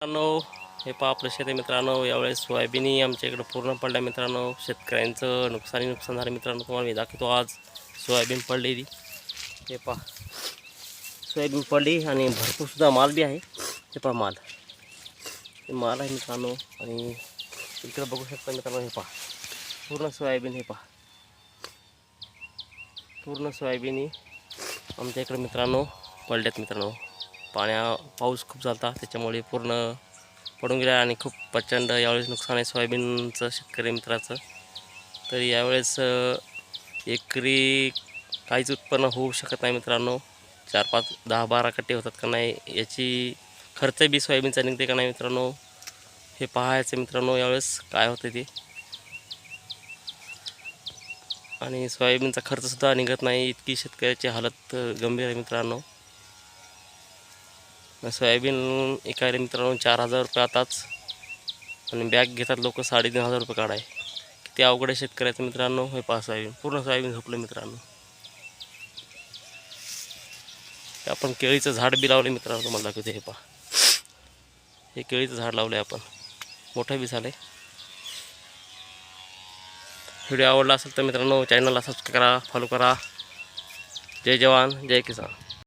मित्रांनो, हे पहा आपलं शेत आहे मित्रांनो. यावेळेस सोयाबीन आमच्या इकडं पूर्ण पडल्या मित्रांनो. शेतकऱ्यांचं नुकसान झालं मित्रांनो. तुम्हाला मी दाखवतो आज सोयाबीन पडलेली. हे पहा सोयाबीन पडली आणि भरपूर सुद्धा माल बी आहे. हे पहा माल, हे माल आहे मित्रांनो. आणि इकडे बघू शकता मित्रांनो, हे पहा पूर्ण सोयाबीन. हे पहा पूर्ण सोयाबीन आमच्या इकडे मित्रांनो पडल्यात मित्रांनो. पाऊस खूप झाला त्याच्यामुळे पूर्ण पडून गेला आणि खूप प्रचंड यावेळेस नुकसान आहे सोयाबीनचं शेतकरी मित्राचं. तर यावेळेस एकरी काहीच उत्पन्न होऊ शकत नाही मित्रांनो. 4, 5, 10, 12 कट्टे होतात का नाही याची खर्च बी सोयाबीनचा निघते का नाही मित्रांनो, हे पाहायचं मित्रांनो यावेळेस काय होतं ते. आणि सोयाबीनचा खर्चसुद्धा निघत नाही, इतकी शेतकऱ्याची हालत गंभीर आहे मित्रांनो. सोयाबीन एकायला मित्रांनो 4,000 रुपये आताच, आणि बॅग घेतात लोक 3,500 रुपये काढाय. किती अवघड आहे शेतकऱ्याचं मित्रांनो. हे पहा सोयाबीन, पूर्ण सोयाबीन झोपलं मित्रांनो. आपण केळीचं झाड बी लावले मित्रांनो, तुम्हाला दाखवते. हे पहा, हे केळीचं झाड लावलं आपण, मोठं बी झालं. व्हिडिओ आवडला असेल तर मित्रांनो चॅनलला सबस्क्राईब करा, फॉलो करा. जय जवान जय किसान.